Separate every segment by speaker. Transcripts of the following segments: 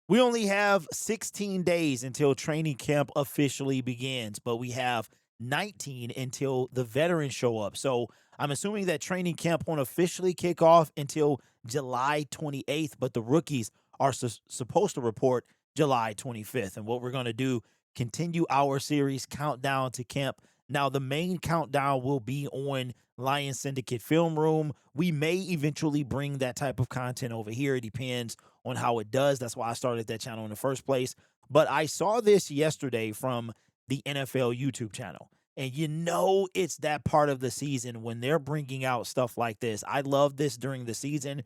Speaker 1: We only have 16 days until training camp officially begins, but we have 19 until the veterans show up. So I'm assuming that training camp won't officially kick off until July 28th, but the rookies are supposed to report July 25th. And what we're going to do, continue our series countdown to camp. Now, the main countdown will be on Lions Syndicate Film Room. We may eventually bring that type of content over here. It depends on how it does. That's why I started that channel in the first place. But I saw this yesterday from the NFL YouTube channel. And you know, it's that part of the season when they're bringing out stuff like this. I love this during the season,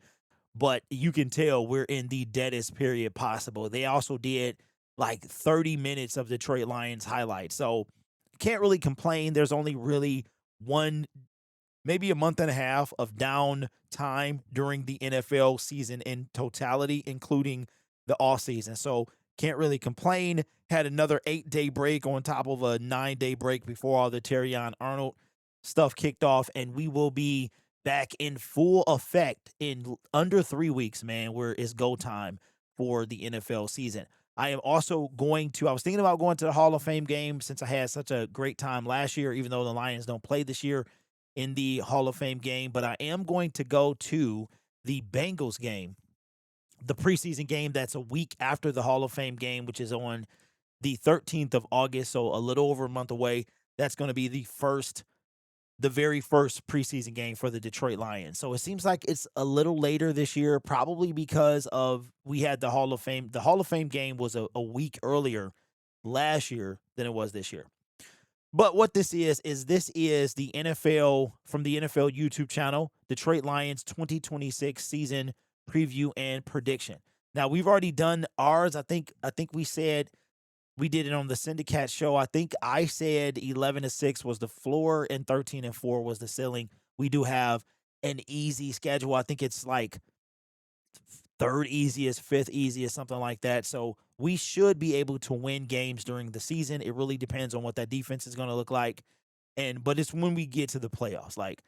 Speaker 1: but you can tell we're in the deadest period possible. They also did like 30 minutes of Detroit Lions highlights. So can't really complain. There's only really one, maybe a month and a half of down time during the NFL season in totality, including the off season. So can't really complain. Had another 8-day break on top of a 9-day break before all the Terrion Arnold stuff kicked off, and we will be back in full effect in under 3 weeks, man, where it's go time for the NFL season. I am also I was thinking about going to the Hall of Fame game since I had such a great time last year, even though the Lions don't play this year in the Hall of Fame game, but I am going to go to the Bengals game, the preseason game that's a week after the Hall of Fame game, which is on the 13th of August, so a little over a month away. That's going to be the very first preseason game for the Detroit Lions. So it seems like it's a little later this year, probably because of we had the Hall of Fame. The Hall of Fame game was a week earlier last year than it was this year. But what this is this is the NFL from the NFL YouTube channel, Detroit Lions 2026 season preview and prediction. Now we've already done ours. I think we said we did it on the Syndicate show. I think I said 11-6 was the floor and 13-4 was the ceiling. We do have an easy schedule. I think it's like third easiest, fifth easiest, something like that. So we should be able to win games during the season. It really depends on what that defense is going to look like. But it's when we get to the playoffs. Like,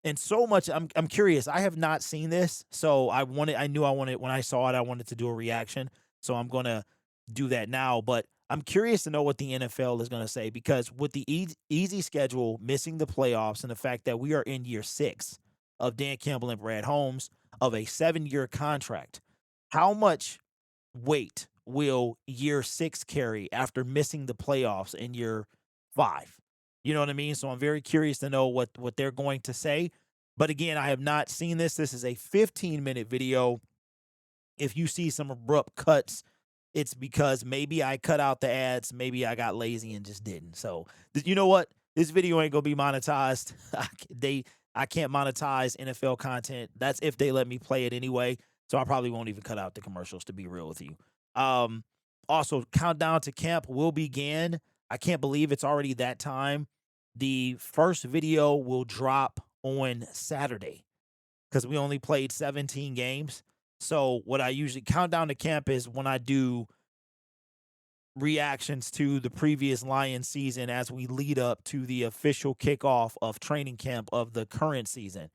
Speaker 1: and so much I'm curious. I have not seen this. So I knew I wanted when I saw it, I wanted to do a reaction. So I'm gonna do that now. But I'm curious to know what the NFL is gonna say because with the easy schedule, missing the playoffs, and the fact that we are in year 6 of Dan Campbell and Brad Holmes of a 7-year contract, how much weight will year 6 carry after missing the playoffs in year 5? You know what I mean? So I'm very curious to know what they're going to say. But again, I have not seen this. This is a 15-minute video. If you see some abrupt cuts, it's because maybe I cut out the ads, maybe I got lazy and just didn't. So, you know what? This video ain't gonna be monetized. I can't monetize NFL content. That's if they let me play it anyway. So I probably won't even cut out the commercials to be real with you. Um, Also, countdown to camp will begin. I can't believe it's already that time. The first video will drop on Saturday because we only played 17 games. So what I usually countdown to camp is when I do reactions to the previous Lions season as we lead up to the official kickoff of training camp of the current season.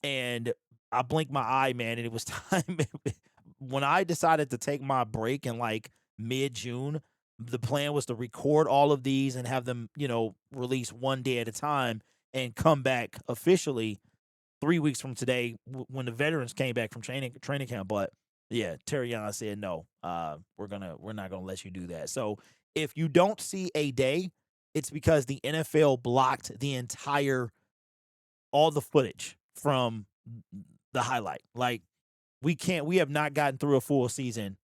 Speaker 1: And I blinked my eye, man, and it was time. When I decided to take my break in like mid-June, the plan was to record all of these and have them, release one day at a time and come back officially 3 weeks from today when the veterans came back from training camp. But yeah, Terrion said no. We're not gonna let you do that. So if you don't see a day, it's because the NFL blocked all the footage from the highlight. Like we have not gotten through a full season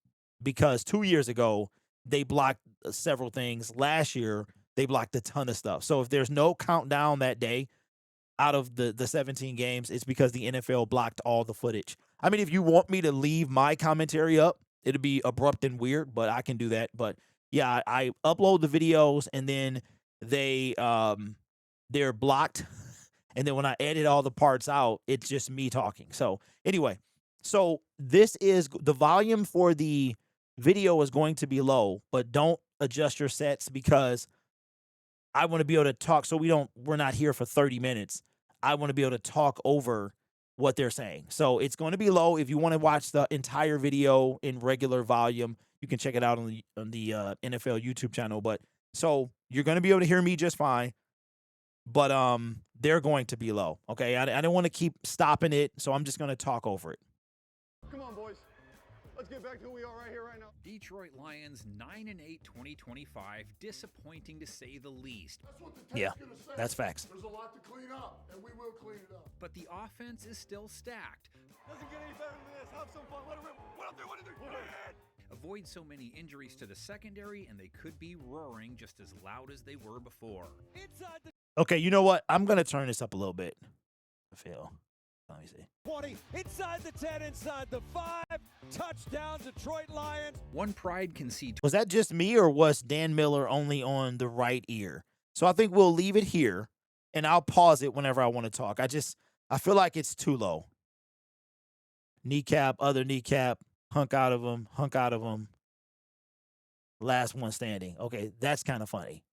Speaker 1: because 2 years ago they blocked several things. Last year they blocked a ton of stuff. So if there's no countdown that day out of the 17 games, it's because the NFL blocked all the footage. I mean, if you want me to leave my commentary up, it'll be abrupt and weird, but I can do that. But yeah, I upload the videos and then they're blocked. And then when I edit all the parts out, it's just me talking. So anyway, so this is the volume for the video is going to be low, but don't adjust your sets because I want to be able to talk so we're not here for 30 minutes. I want to be able to talk over what they're saying. So it's going to be low. If you want to watch the entire video in regular volume, you can check it out on the NFL YouTube channel. But so you're going to be able to hear me just fine. But they're going to be low. Okay, I don't want to keep stopping it, so I'm just going to talk over it.
Speaker 2: Come on, boys. Let's get back to who we are right here, right now.
Speaker 3: Detroit Lions 9-8 2025, disappointing to say the least.
Speaker 2: That's what the
Speaker 1: Yeah,
Speaker 2: tape's gonna say.
Speaker 1: that's facts.
Speaker 2: There's a lot to clean up, and we will clean it up.
Speaker 3: But the offense is still stacked.
Speaker 2: Doesn't get any better than this. Have some fun. Let it rip. What up there? What up there?
Speaker 3: Avoid so many injuries to the secondary, and they could be roaring just as loud as they were before.
Speaker 1: Okay, you know what? I'm going to turn this up a little bit. I feel. Let me see.
Speaker 4: 20, inside the 10, inside the 5, touchdown Detroit Lions.
Speaker 3: One pride can see
Speaker 1: Was that just me, or was Dan Miller only on the right ear? So I think we'll leave it here, and I'll pause it whenever I want to talk. I feel like it's too low. Kneecap, other kneecap, hunk out of him. Last one standing. Okay, that's kind of funny.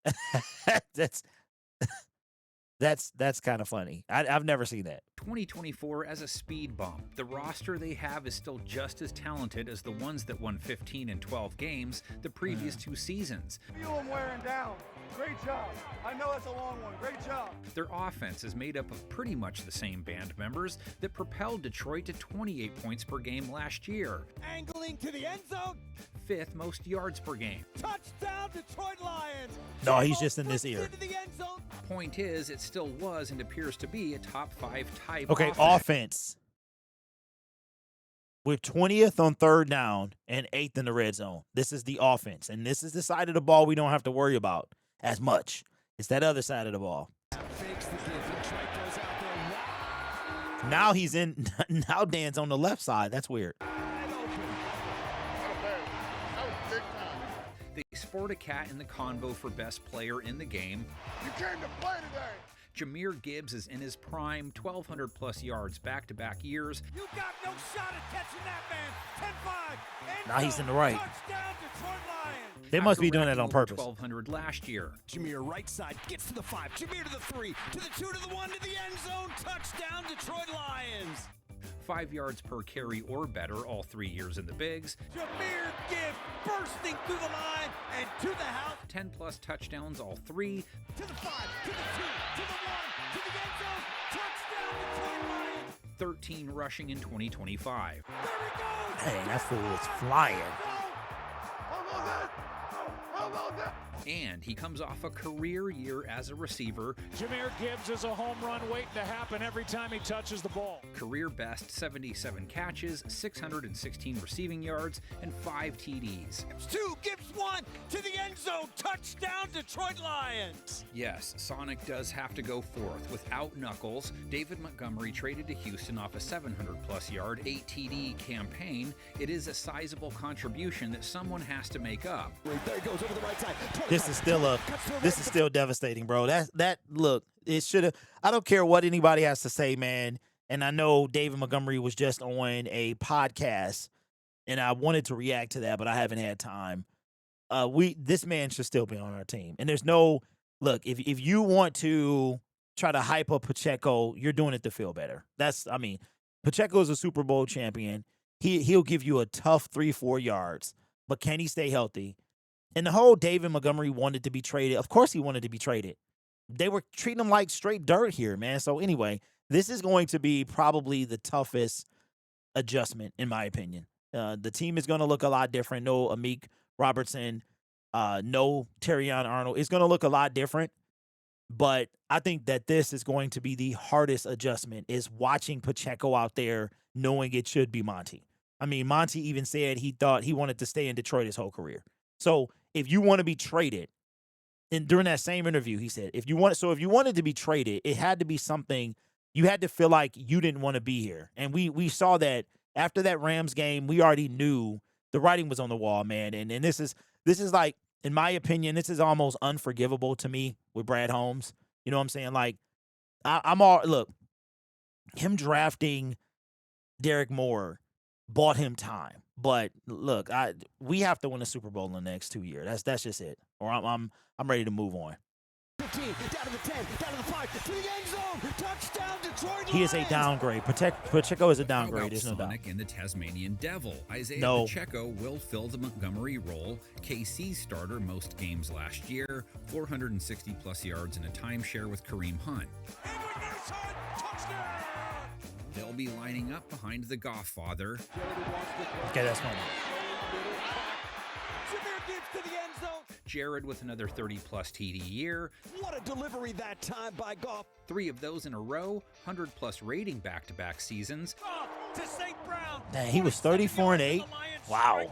Speaker 1: That's kind of funny. I've never seen that.
Speaker 3: 2024 as a speed bump. The roster they have is still just as talented as the ones that won 15 and 12 games the previous 2 seasons.
Speaker 2: Feel them wearing down. Great job. I know that's a long one. Great job.
Speaker 3: Their offense is made up of pretty much the same band members that propelled Detroit to 28 points per game last year.
Speaker 4: Angling to the end zone.
Speaker 3: 5th most yards per game.
Speaker 4: Touchdown Detroit Lions.
Speaker 1: No, he's just in this ear.
Speaker 4: Into the end zone.
Speaker 3: Point is, it still was and appears to be a top 5 type
Speaker 1: Okay,
Speaker 3: offense.
Speaker 1: offense. We're 20th on third down and 8th in the red zone. This is the offense, and this is the side of the ball we don't have to worry about as much. It's that other side of the ball. Now he's in. Now Dan's on the left side. That's weird.
Speaker 3: They sport a cat in the convo for best player in the game.
Speaker 2: You came to play today.
Speaker 3: Jameer Gibbs is in his prime, 1,200 plus yards back-to-back years.
Speaker 4: You got no shot at catching that man. 10-5.
Speaker 1: Now he's in the right.
Speaker 4: Touchdown Detroit Lions.
Speaker 1: They must be
Speaker 3: After
Speaker 1: doing that on
Speaker 3: racking over
Speaker 1: purpose.
Speaker 3: 1,200 last year.
Speaker 4: Jameer right side gets to the 5. Jameer to the 3, to the 2, to the 1, to the end zone. Touchdown Detroit Lions.
Speaker 3: 5 yards per carry or better all 3 years in the bigs.
Speaker 4: Jameer Gibbs bursting through the line and to the house.
Speaker 3: 10 plus touchdowns all 3.
Speaker 4: To the 5, to the 2, to the 1, to the end zone. Touchdown Detroit Lions.
Speaker 3: 13 rushing in 2025.
Speaker 4: There he goes.
Speaker 1: Hey, that fool is flying.
Speaker 3: And he comes off a career year as a receiver.
Speaker 5: Jameer Gibbs is a home run waiting to happen every time he touches the ball.
Speaker 3: Career best 77 catches, 616 receiving yards, and 5 TDs.
Speaker 4: Gibbs 2, Gibbs 1, to the end zone. Touchdown Detroit Lions.
Speaker 3: Yes, Sonic does have to go fourth. Without Knuckles, David Montgomery traded to Houston off a 700-plus yard, 8 TD campaign. It is a sizable contribution that someone has to make up.
Speaker 4: There he goes over the right side.
Speaker 1: This is still devastating, bro. Look, it should have. I don't care what anybody has to say, man. And I know David Montgomery was just on a podcast, and I wanted to react to that, but I haven't had time. This man should still be on our team. And there's no look. If you want to try to hype up Pacheco, you're doing it to feel better. Pacheco is a Super Bowl champion. He'll give you a tough 3-4 yards, but can he stay healthy? And the whole David Montgomery wanted to be traded. Of course he wanted to be traded. They were treating him like straight dirt here, man. So anyway, this is going to be probably the toughest adjustment, in my opinion. The team is going to look a lot different. No Amik Robertson, no Terrion Arnold. It's going to look a lot different. But I think that this is going to be the hardest adjustment, is watching Pacheco out there knowing it should be Monty. I mean, Monty even said he thought he wanted to stay in Detroit his whole career. So if you want to be traded, and during that same interview, he said, if you wanted to be traded, it had to be something you had to feel like you didn't want to be here. And we saw that after that Rams game. We already knew the writing was on the wall, man. And this is like, in my opinion, this is almost unforgivable to me with Brad Holmes. You know what I'm saying? Like, look, him drafting Derek Moore bought him time. But look, we have to win a Super Bowl in the next 2 years. That's just it. Or I'm ready to move on.
Speaker 4: 15, down to the 10, down to the 5, to the end zone. Touchdown, Detroit Lions.
Speaker 1: He is a downgrade. Pacheco is a downgrade. There's no doubt.
Speaker 3: Sonic and the Tasmanian Devil. Isaiah
Speaker 1: No.
Speaker 3: Pacheco will fill the Montgomery role. KC starter most games last year, 460-plus yards and a timeshare with Kareem Hunt. They'll be lining up behind the Godfather.
Speaker 1: Okay, that's normal.
Speaker 4: To the end zone.
Speaker 3: Jared with another 30-plus TD year.
Speaker 4: What a delivery that time by Goff.
Speaker 3: 3 of those in a row, 100-plus rating back-to-back seasons.
Speaker 4: To St. Brown.
Speaker 1: Dang, he was 34-8. Wow.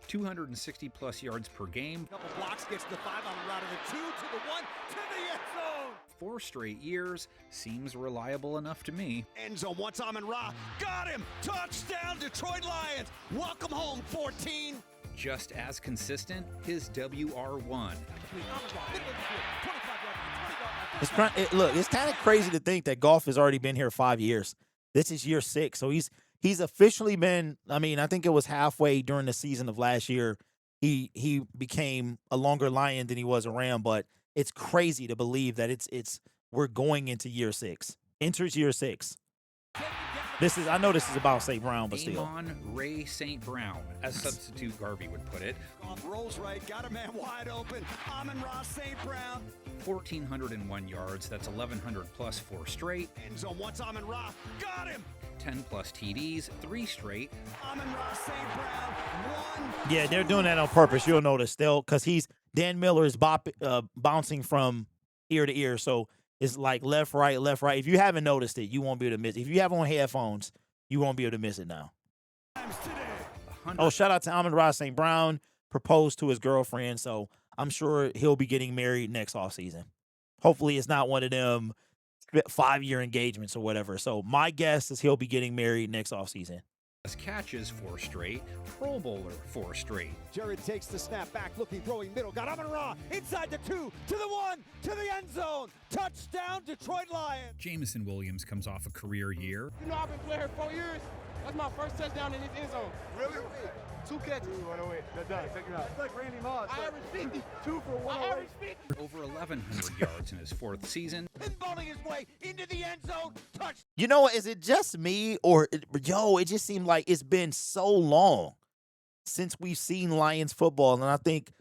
Speaker 3: 260-plus yards per game.
Speaker 4: Couple blocks, gets the 5 on the route of the 2 to the 1 to the end zone.
Speaker 3: 4 straight years seems reliable enough to me.
Speaker 4: End zone, once Amon-Ra. Got him. Touchdown, Detroit Lions. Welcome home, 14.
Speaker 3: Just as consistent, his WR1.
Speaker 1: Look, it's kind of crazy to think that Goff has already been here 5 years. This is year 6, so he's officially been. I mean, I think it was halfway during the season of last year. He became a longer Lion than he was a Ram, but it's crazy to believe that we're going into year 6. Enters year 6. I know this is about St. Brown, but still.
Speaker 3: Amon Ray St. Brown, as substitute Garvey would put it.
Speaker 4: Off rolls right, got a man wide open. Amon-Ra St. Brown.
Speaker 3: 1,401 yards, that's 1,100 plus 4 straight.
Speaker 4: End zone, once Amon-Ra. Got him.
Speaker 3: 10 plus TDs, 3 straight.
Speaker 4: Amon-Ra St. Brown. 1.
Speaker 1: Yeah, they're doing that on purpose. You'll notice because Dan Miller is bouncing from ear to ear, so it's like left, right. If you haven't noticed it, you won't be able to miss it. If you have on headphones, you won't be able to miss it now. Oh, shout out to Amon-Ra St. Brown. Proposed to his girlfriend, so I'm sure he'll be getting married next offseason. Hopefully it's not one of them 5-year engagements or whatever. So my guess is he'll be getting married next offseason.
Speaker 3: Catches 4 straight, Pro Bowler 4 straight.
Speaker 4: Jared takes the snap back, looking, throwing middle, got Amon-Ra inside the 2, to the 1, to the end zone. Touchdown, Detroit Lions.
Speaker 3: Jameson Williams comes off a career year.
Speaker 6: You know, I've been playing here 4 years. That's my first touchdown in this end zone.
Speaker 2: Really?
Speaker 6: 2 catches.
Speaker 2: That's done. Check it out. It's like Randy Moss.
Speaker 6: I averaged 50.
Speaker 2: 2 for 1.
Speaker 6: I averaged 50.
Speaker 3: Over 1,100 yards in his 4th season.
Speaker 4: Pinballing his way into the end zone. Touch.
Speaker 1: You know what? Is it just me or, it just seemed like it's been so long since we've seen Lions football. And I think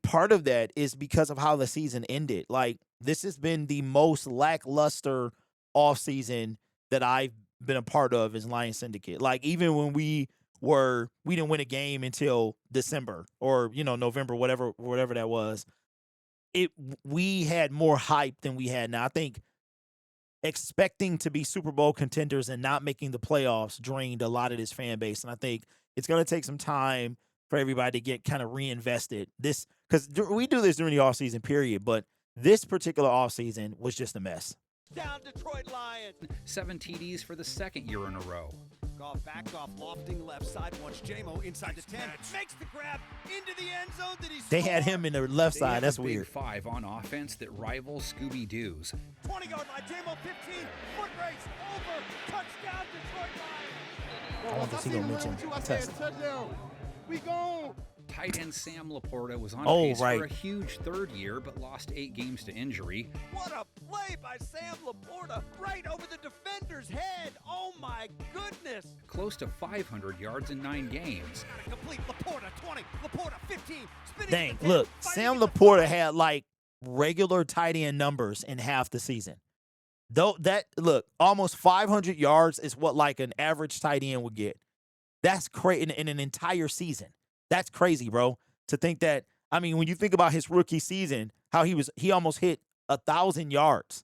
Speaker 1: part of that is because of how the season ended. Like, this has been the most lackluster offseason that I've been a part of as Lions Syndicate. Like, even when we didn't win a game until December or, November, whatever that was. We had more hype than we had now. I think expecting to be Super Bowl contenders and not making the playoffs drained a lot of this fan base. And I think it's going to take some time for everybody to get kind of reinvested. Because we do this during the offseason period, but this particular offseason was just a mess.
Speaker 4: Down Detroit Lions.
Speaker 3: 7 TDs for the 2nd year in a row.
Speaker 4: Goff back off, lofting left side. Once J-Mo inside the 10. Makes the grab into the end zone. Did he
Speaker 1: They
Speaker 4: score?
Speaker 1: had him in the left
Speaker 3: They
Speaker 1: side.
Speaker 3: have
Speaker 1: That's
Speaker 3: a big
Speaker 1: weird.
Speaker 3: 5 on offense that rivals Scooby-Doo's.
Speaker 4: 20-yard line. J-Mo 15. Foot race over. Touchdown Detroit Lions.
Speaker 1: I want to see him mention Teslaa.
Speaker 6: Touchdown. We gone.
Speaker 3: Tight end Sam Laporta was on
Speaker 1: Oh,
Speaker 3: pace
Speaker 1: right.
Speaker 3: for a huge 3rd year, but lost 8 games to injury.
Speaker 4: What a play by Sam Laporta. Right over the defender's head. Oh, my goodness.
Speaker 3: Close to 500 yards in 9 games.
Speaker 4: Complete. Laporta 20. Laporta 15. Spinning
Speaker 1: Dang,
Speaker 4: to the 10,
Speaker 1: look,
Speaker 4: fighting
Speaker 1: Sam
Speaker 4: in the
Speaker 1: Laporta
Speaker 4: pocket.
Speaker 1: had like regular tight end numbers in half the season. Almost 500 yards is what like an average tight end would get. That's crazy in an entire season. That's crazy, bro. To think that, I mean, when you think about his rookie season, how he almost hit 1,000 yards.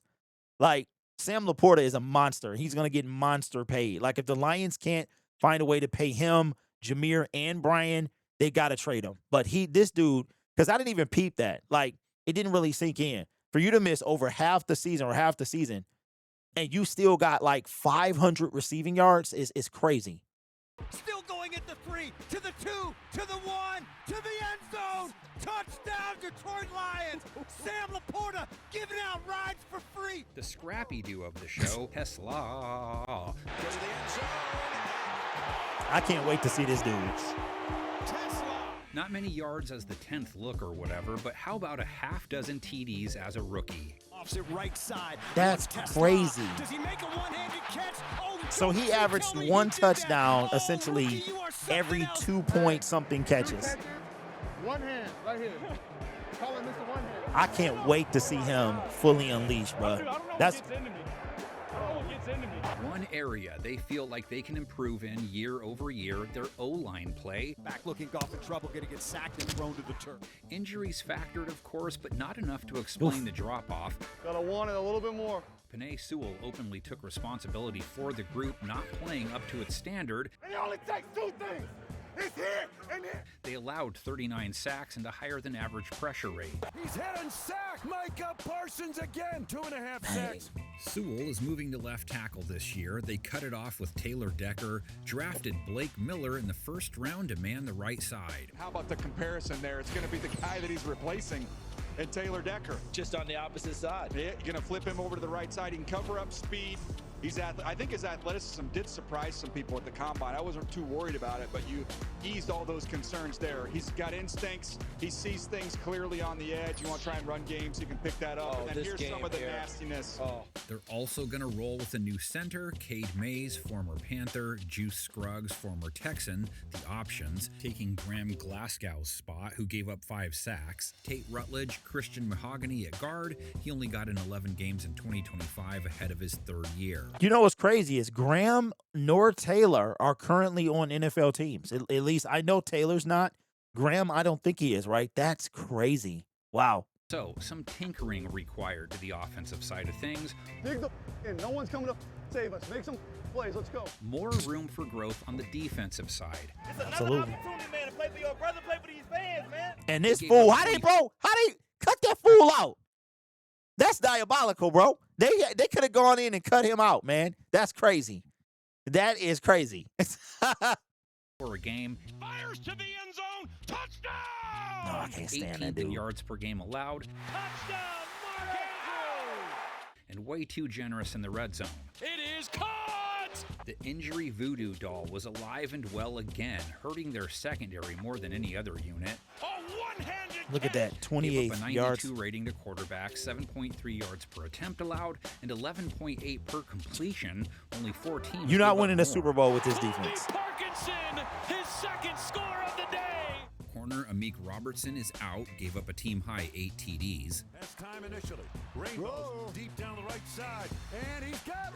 Speaker 1: Like, Sam Laporta is a monster. He's going to get monster paid. Like, if the Lions can't find a way to pay him, Jameer, and Brian, they got to trade him. But this dude, because I didn't even peep that. Like, it didn't really sink in. For you to miss over half the season, and you still got like 500 receiving yards is crazy.
Speaker 4: Still going at the 3, to the 2, to the 1, to the end zone. Touchdown, Detroit Lions. Sam Laporta giving out rides for free.
Speaker 3: The scrappy duo of the show, Teslaa.
Speaker 4: To the end zone.
Speaker 1: I can't wait to see this dude.
Speaker 4: Teslaa.
Speaker 3: Not many yards as the 10th look or whatever, but how about a half dozen TDs as a rookie?
Speaker 4: Opposite right side.
Speaker 1: That's crazy.
Speaker 4: Does he make a one-handed catch? Oh,
Speaker 1: So he averaged one touchdown essentially every 2-point-something catches.
Speaker 2: One hand, right here. Call him Mr. One Hand.
Speaker 1: I can't wait to see him fully unleashed, bro.
Speaker 5: Dude, I don't know
Speaker 1: That's
Speaker 5: what gets into me. I don't know what gets into me.
Speaker 3: One area they feel like they can improve in year over year, their O-line play.
Speaker 4: back looking golf in trouble, gonna get sacked and thrown to the turf.
Speaker 3: Injuries factored, of course, but not enough to explain the drop-off.
Speaker 2: Gotta want it a little bit more.
Speaker 3: Panay Sewell openly took responsibility for the group not playing up to its standard.
Speaker 2: It only takes two things. It's here and here.
Speaker 3: They allowed 39 sacks and a higher than average pressure rate.
Speaker 4: He's heading sack. Micah Parsons again, 2.5 sacks.
Speaker 3: Sewell is moving to left tackle this year. They cut it off with Taylor Decker, drafted Blake Miller in the first round to man the right side.
Speaker 7: How about the comparison there? It's going to be the guy that he's replacing, and Taylor Decker.
Speaker 8: Just on the opposite side.
Speaker 7: Yeah, you're going to flip him over to the right side. He can cover up speed. I think his athleticism did surprise some people at the combine. I wasn't too worried about it, but you eased all those concerns there. He's got instincts. He sees things clearly on the edge. You want to try and run games, he can pick that up.
Speaker 8: Oh,
Speaker 7: and then
Speaker 8: this
Speaker 7: here's some
Speaker 8: game
Speaker 7: of the
Speaker 8: here.
Speaker 7: nastiness.
Speaker 8: Oh.
Speaker 3: They're also going to roll with a new center, Cade Mays, former Panther, Juice Scruggs, former Texan, the options, taking Graham Glasgow's spot, who gave up 5 sacks, Tate Rutledge, Christian Mahogany at guard. He only got in 11 games in 2025 ahead of his 3rd year.
Speaker 1: You know what's crazy is Graham nor Taylor are currently on NFL teams. At least I know Taylor's not. Graham, I don't think he is, right? That's crazy. Wow.
Speaker 3: So, some tinkering required to the offensive side of things.
Speaker 2: Dig the in. No one's coming to save us. Make some plays. Let's go.
Speaker 3: More room for growth on the defensive side.
Speaker 8: It's another
Speaker 1: Absolutely.
Speaker 8: opportunity, man, to play for your brother, play for these fans, man.
Speaker 1: And this
Speaker 3: Gave
Speaker 1: fool,
Speaker 3: up
Speaker 1: how they
Speaker 3: 20.
Speaker 1: cut that fool out? That's diabolical, bro. They could have gone in and cut him out, man. That's crazy. That is crazy.
Speaker 3: For a game,
Speaker 4: Fires to the end zone. Touchdown!
Speaker 1: No, I can't stand that
Speaker 3: 18th in
Speaker 1: dude.
Speaker 3: yards per game allowed,
Speaker 4: Touchdown, Mark Andrews!
Speaker 3: and way too generous in the red zone.
Speaker 4: It is caught!
Speaker 3: The injury voodoo doll was alive and well again, hurting their secondary more than any other unit.
Speaker 4: A one-handed
Speaker 1: Look at that,
Speaker 3: Gave
Speaker 1: 28
Speaker 3: up a 92
Speaker 1: yards.
Speaker 3: rating to quarterback, 7.3 yards per attempt allowed, and 11.8 per completion. Only 4 teams.
Speaker 1: You're not
Speaker 3: gave up
Speaker 1: winning a
Speaker 3: more.
Speaker 1: Super Bowl with this
Speaker 4: Colby
Speaker 1: defense.
Speaker 4: Parkinson, his second score of the day.
Speaker 3: Corner Amik Robertson is out, gave up a team-high 8 TDs.
Speaker 4: That's time initially. Rainbows deep down the right side. And he's got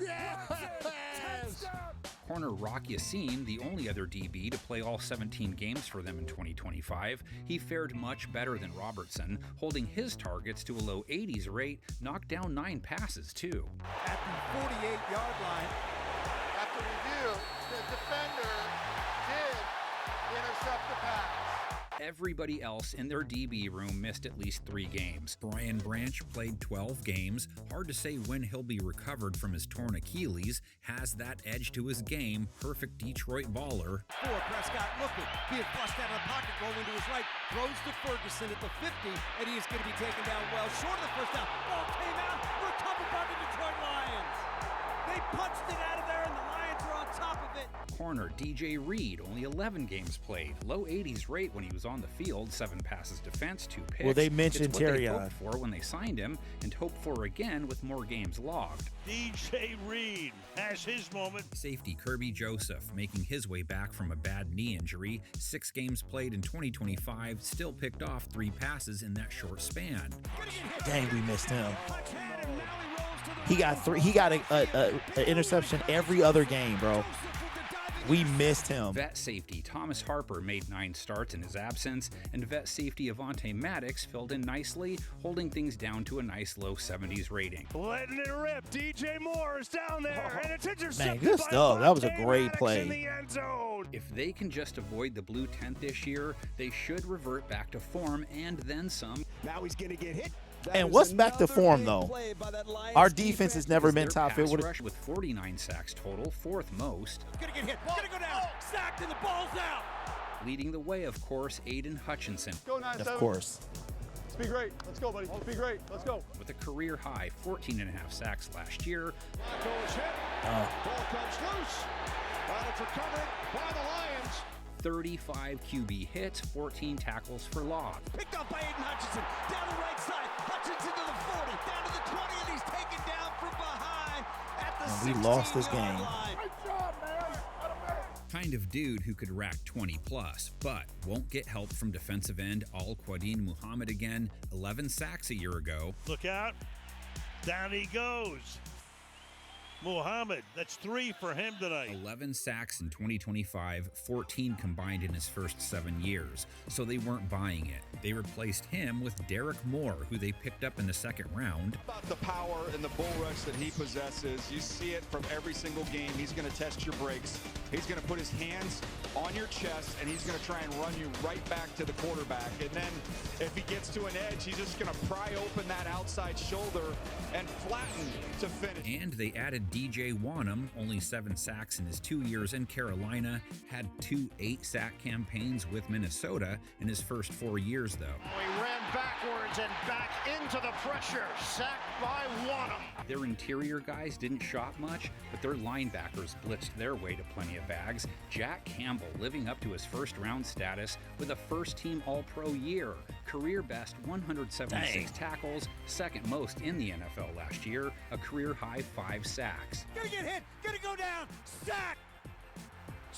Speaker 4: Watson. Touchdown.
Speaker 3: Corner Rock Yassin, the only other DB to play all 17 games for them in 2025, he fared much better than Robertson, holding his targets to a low 80s rate, knocked down 9 passes too.
Speaker 4: At the 48-yard line.
Speaker 2: After review, the defender did intercept the pass.
Speaker 3: Everybody else in their DB room missed at least 3 games. Brian Branch played 12 games. Hard to say when he'll be recovered from his torn Achilles. Has that edge to his game. Perfect Detroit baller.
Speaker 4: Prescott looking, being flushed out of the pocket, rolling to his right, throws to Ferguson at the 50, and he is going to be taken down well short of the first down. Ball came out, recovered by the Detroit Lions. They punched it out of there, and the Lions are on top of it.
Speaker 3: Corner DJ Reed, only 11 games played. Low 80s rate when he was on the field. 7 passes defense, 2 picks.
Speaker 1: Well, they mentioned
Speaker 3: it's what they
Speaker 1: Terrion.
Speaker 3: hoped for when they signed him, and hope for again with more games logged.
Speaker 9: DJ Reed has his moment.
Speaker 3: Safety Kirby Joseph making his way back from a bad knee injury. 6 games played in 2025, still picked off 3 passes in that short span.
Speaker 1: Dang, we missed him. He got 3. He got a interception every other game, bro. We missed him.
Speaker 3: Vet safety Thomas Harper made 9 starts in his absence, and vet safety Avonte Maddox filled in nicely, holding things down to a nice low 70s rating.
Speaker 9: Letting it rip. DJ Moore is down there, and it's intercepted.
Speaker 1: Man, good
Speaker 9: by
Speaker 1: stuff. That was a
Speaker 9: Avonte
Speaker 1: great
Speaker 9: Maddox
Speaker 1: play.
Speaker 9: in the end zone.
Speaker 3: If they can just avoid the blue tent this year, they should revert back to form and then some.
Speaker 4: Now he's going to get hit.
Speaker 1: And what's back to form, though? Our defense has never been
Speaker 3: Their
Speaker 1: top
Speaker 3: pass
Speaker 1: 50.
Speaker 3: rush with 49 sacks total, 4th most.
Speaker 4: Going to get hit. Going to go down. Sacked and the ball's out.
Speaker 3: Leading the way, of course, Aiden Hutchinson.
Speaker 2: Go 9-7.
Speaker 1: Of course.
Speaker 2: Let's be great. Let's go, buddy. Let's be great. Let's go.
Speaker 3: With a career-high 14.5 sacks last year,
Speaker 2: Ball is hit. Ball comes loose. And it's recovered by the Lions.
Speaker 3: 35 QB hits, 14 tackles for loss.
Speaker 4: Picked up by Aiden Hutchinson, down the right side, Hutchinson to the 40, down to the 20, and he's taken down from behind at the
Speaker 1: we lost this
Speaker 4: 16-yard
Speaker 1: game.
Speaker 4: line.
Speaker 3: Kind of dude who could rack 20 plus, but won't get help from defensive end Al-Quadin Muhammad again. 11 sacks a year ago.
Speaker 9: Look out. Down he goes. Muhammad, that's 3 for him tonight.
Speaker 3: 11 sacks in 2025, 14 combined in his first 7 years. So they weren't buying it. They replaced him with Derek Moore, who they picked up in the second round.
Speaker 7: About the power and the bull rush that he possesses. You see it from every single game. He's going to test your brakes. He's going to put his hands on your chest, and he's going to try and run you right back to the quarterback. And then if he gets to an edge, he's just going to pry open that outside shoulder and flatten to finish.
Speaker 3: And they added DJ Wanham, only 7 sacks in his 2 years in Carolina, had 2 8-sack campaigns with Minnesota in his first 4 years, though.
Speaker 10: He ran backwards and back into the pressure, sacked by Wanham.
Speaker 3: Their interior guys didn't shop much, but their linebackers blitzed their way to plenty of bags. Jack Campbell living up to his first-round status with a first-team All-Pro year. Career best 176 tackles, second most in the NFL last year, a career-high 5 sacks.
Speaker 4: Gonna get hit, gonna go down, sack!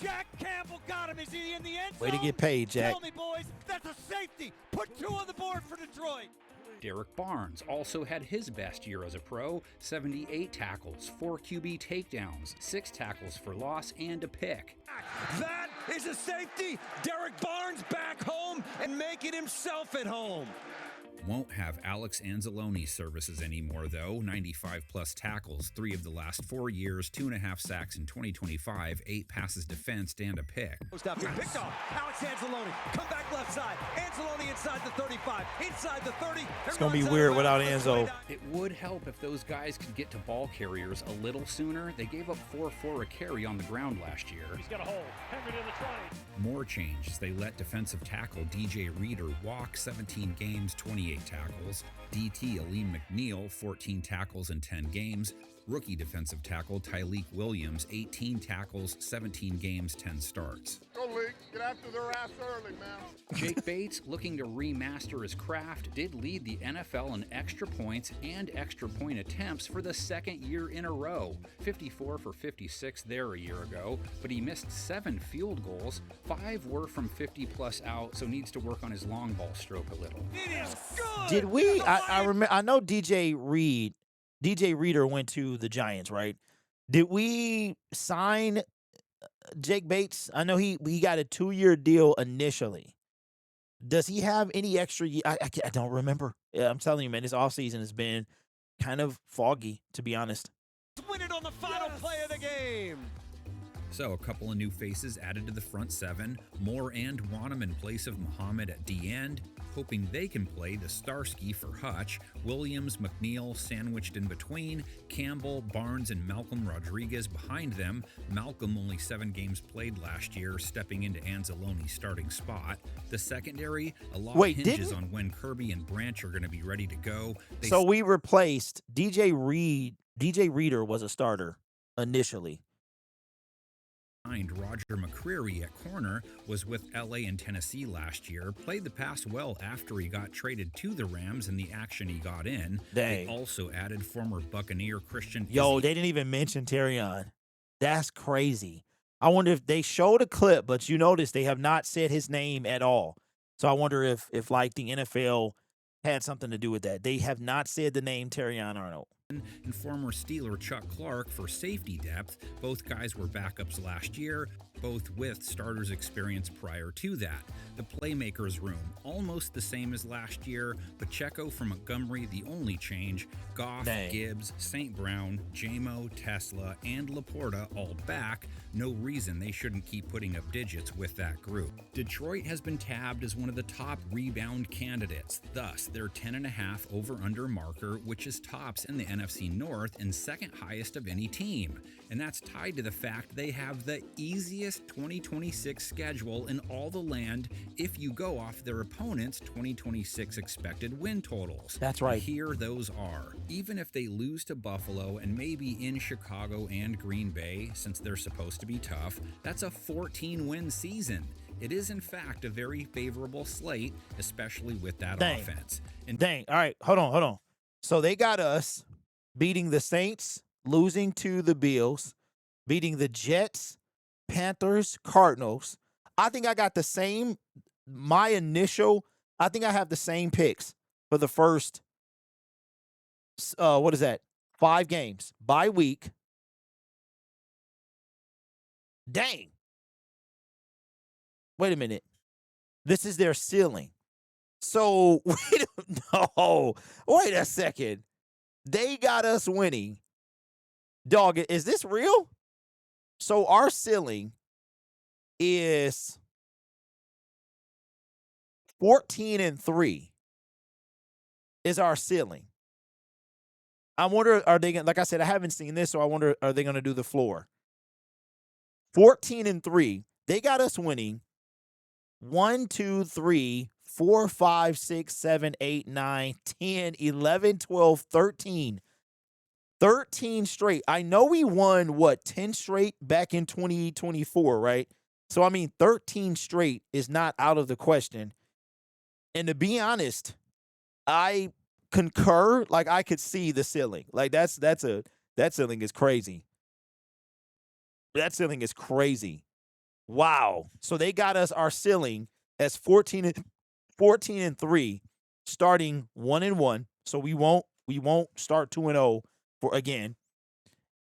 Speaker 4: Jack Campbell got him. Is he in the end zone?
Speaker 1: Way to get paid, Jack.
Speaker 4: Tell me, boys, that's a safety. Put 2 on the board for Detroit.
Speaker 3: Derek Barnes also had his best year as a pro, 78 tackles, 4 QB takedowns, 6 tackles for loss, and a pick.
Speaker 4: That is a safety. Derek Barnes back home and making himself at home.
Speaker 3: Won't have Alex Anzalone's services anymore, though. 95-plus tackles, 3 of the last 4 years, 2.5 sacks in 2025, 8 passes defensed, and a pick.
Speaker 4: Stop here. Picked off. Alex Anzalone. Come back left side. Anzalone inside the 35. Inside the 30.
Speaker 1: It's going to be weird without Enzo.
Speaker 3: It would help if those guys could get to ball carriers a little sooner. They gave up 4-4 a carry on the ground last year.
Speaker 5: He's got a hole. Henry to the 20.
Speaker 3: More changes. They let defensive tackle DJ Reader walk 17 games, 28 tackles. DT Aleem McNeil, 14 tackles in 10 games. Rookie defensive tackle Tyleek Williams, 18 tackles, 17 games, 10 starts.
Speaker 10: Go, League. Get after their ass early, man.
Speaker 3: Jake Bates, looking to remaster his craft, did lead the NFL in extra points and extra point attempts for the second year in a row. 54 for 56 there a year ago, but he missed 7 field goals. 5 were from 50-plus out, so needs to work on his long ball stroke a little.
Speaker 4: It is good.
Speaker 1: Did we? I remember. I know DJ Reader went to the Giants, right? Did we sign Jake Bates? I know he got a 2-year deal initially. Does he have any extra year? I don't remember. Yeah, I'm telling you, man, this offseason has been kind of foggy, to be honest.
Speaker 4: Win it on the final play of the game.
Speaker 3: So a couple of new faces added to the front 7, Moore and Wanham in place of Muhammad at D-end, hoping they can play the Starsky for Hutch, Williams, McNeil sandwiched in between, Campbell, Barnes, and Malcolm Rodriguez behind them. Malcolm only 7 games played last year, stepping into Anzalone's starting spot. The secondary, a lot hinges on when Kirby and Branch are going to be ready to go.
Speaker 1: So we replaced DJ Reader was a starter initially.
Speaker 3: Roger McCreary at corner, was with LA and Tennessee last year, played the pass well after he got traded to the Rams and the action he got in. They also added former Buccaneer Christian
Speaker 1: they didn't even mention Terrion. That's crazy. I wonder if they showed a clip, but you notice they have not said his name at all. So I wonder if like the NFL had something to do with that. They have not said the name Terrion Arnold.
Speaker 3: And former Steeler Chuck Clark for safety depth. Both guys were backups last year, both with starters experience prior to that. The playmakers room, almost the same as last year. Pacheco from Montgomery, the only change. Goff, Gibbs, St. Brown, Jamo, Teslaa, and Laporta all back. No reason they shouldn't keep putting up digits with that group. Detroit has been tabbed as one of the top rebound candidates. Thus, their 10.5 over-under marker, which is tops in the NFC North and second highest of any team. And that's tied to the fact they have the easiest 2026 schedule in all the land if you go off their opponents' 2026 expected win totals.
Speaker 1: That's right.
Speaker 3: Here those are. Even if they lose to Buffalo and maybe in Chicago and Green Bay, since they're supposed to be tough, that's a 14-win season. It is, in fact, a very favorable slate, especially with that
Speaker 1: Dang.
Speaker 3: offense.
Speaker 1: Dang. All right. Hold on. So they got us beating the Saints, losing to the Bills, beating the Jets, Panthers, Cardinals. I think I got the same, I think I have the same picks for the first, 5 games by week. Dang. Wait a minute. This is their ceiling. So, wait a second. They got us winning. Dog, is this real? So our ceiling is 14-3 is our ceiling. I wonder, are they going to, like I said, I haven't seen this, so I wonder, are they going to do the floor? 14-3. They got us winning 1, 2, 3, 4, 5, 6, 7, 8, 9, 10, 11, 12, 13. 13 straight. I know we won, 10 straight back in 2024, right? So, I mean, 13 straight is not out of the question. And to be honest, I concur. Like, I could see the ceiling. Like, that ceiling is crazy. That ceiling is crazy. Wow. So they got us our ceiling as 14-3, starting 1-1. So we won't start 2-0 for again.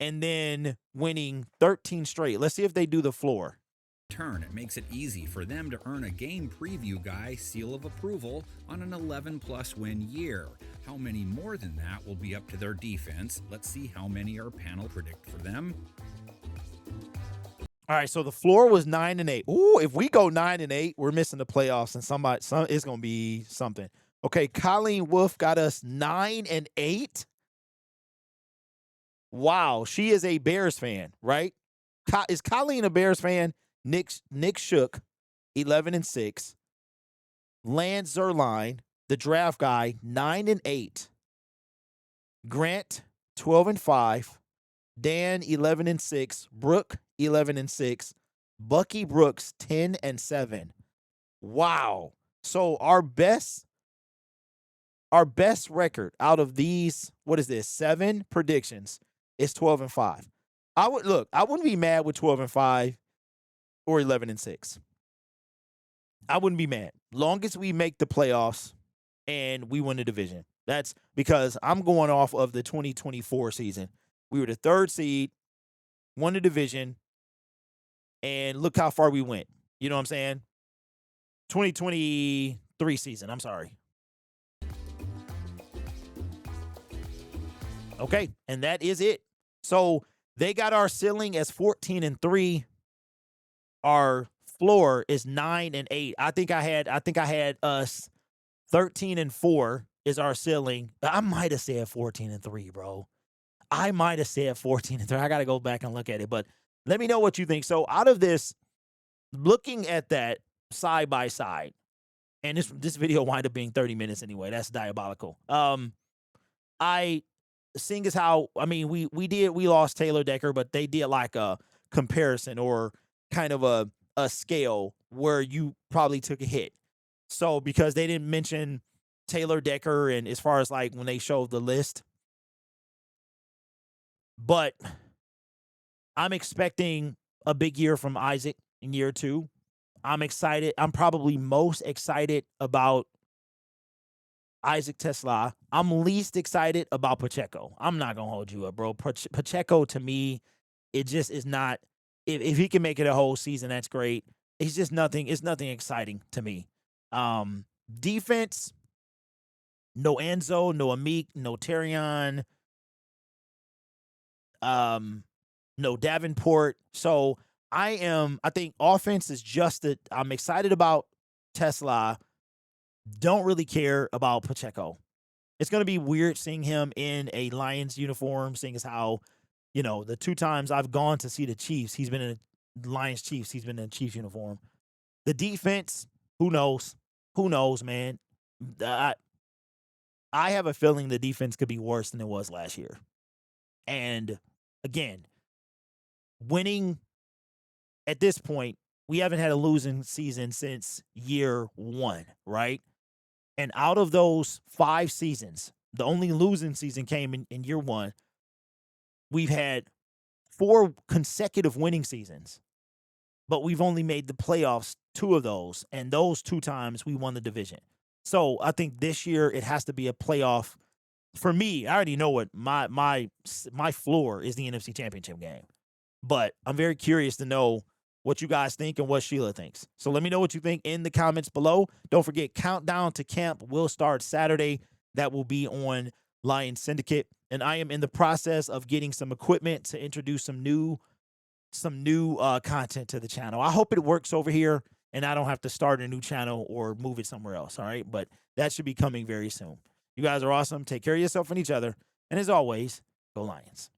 Speaker 1: And then winning 13 straight. Let's see if they do the floor.
Speaker 3: It makes it easy for them to earn a game preview guy seal of approval on an 11+ win year. How many more than that will be up to their defense. Let's see how many our panel predict for them.
Speaker 1: All right, so the floor was 9-8. Ooh, if we go 9-8, we're missing the playoffs, and it's gonna be something. Okay, Colleen Wolf got us 9-8. Wow, she is a Bears fan, right? Is Colleen a Bears fan? Nick Shook, 11-6. Lance Zerline, the draft guy, 9-8. Grant, 12-5. Dan, 11-6. Brooke, 11-6. Bucky Brooks, 10-7. Wow. So our best record out of these, 7 predictions is 12-5. I wouldn't be mad with 12-5 or 11-6. I wouldn't be mad. Long as we make the playoffs and we win the division. That's because I'm going off of the 2024 season. We were the 3rd seed, won the division, and look how far we went. You know what I'm saying? 2023 season, I'm sorry. Okay, and that is it. So they got our ceiling as 14-3. Our floor is 9-8. I think I had us 13-4 is our ceiling. I might have said 14-3, bro. I might have said 14-3. I got to go back and look at it, but let me know what you think. So out of this, looking at that side by side, and this video wind up being 30 minutes anyway. That's diabolical. Seeing as how, I mean, we lost Taylor Decker, but they did like a comparison or kind of a scale where you probably took a hit. So because they didn't mention Taylor Decker and as far as like when they showed the list. But I'm expecting a big year from Isaac in year 2. I'm excited. I'm probably most excited about Isaac Teslaa. I'm least excited about Pacheco. I'm not going to hold you up, bro. Pacheco, to me, it just is not. If he can make it a whole season, that's great. It's just nothing. It's nothing exciting to me. Defense, no Enzo, no Amik, no Terrion, no Davenport. So I think offense is just I'm excited about Teslaa. Don't really care about Pacheco. It's going to be weird seeing him in a Lions uniform, seeing as how, the 2 times I've gone to see the Chiefs, he's been in a Lions Chiefs, he's been in a Chiefs uniform. The defense, who knows? Who knows, man? I have a feeling the defense could be worse than it was last year. And again, winning at this point, we haven't had a losing season since year 1, right? And out of those 5 seasons, the only losing season came in year 1. We've had 4 consecutive winning seasons, but we've only made the playoffs 2 of those, and those 2 times we won the division. So I think this year it has to be a playoff. For me, I already know what my floor is, the NFC Championship game. But I'm very curious to know what you guys think and what Sheila thinks. So let me know what you think in the comments below. Don't forget, Countdown to Camp will start Saturday. That will be on Lions Syndicate. And I am in the process of getting some equipment to introduce some new content to the channel. I hope it works over here and I don't have to start a new channel or move it somewhere else, all right? But that should be coming very soon. You guys are awesome. Take care of yourself and each other. And as always, go Lions.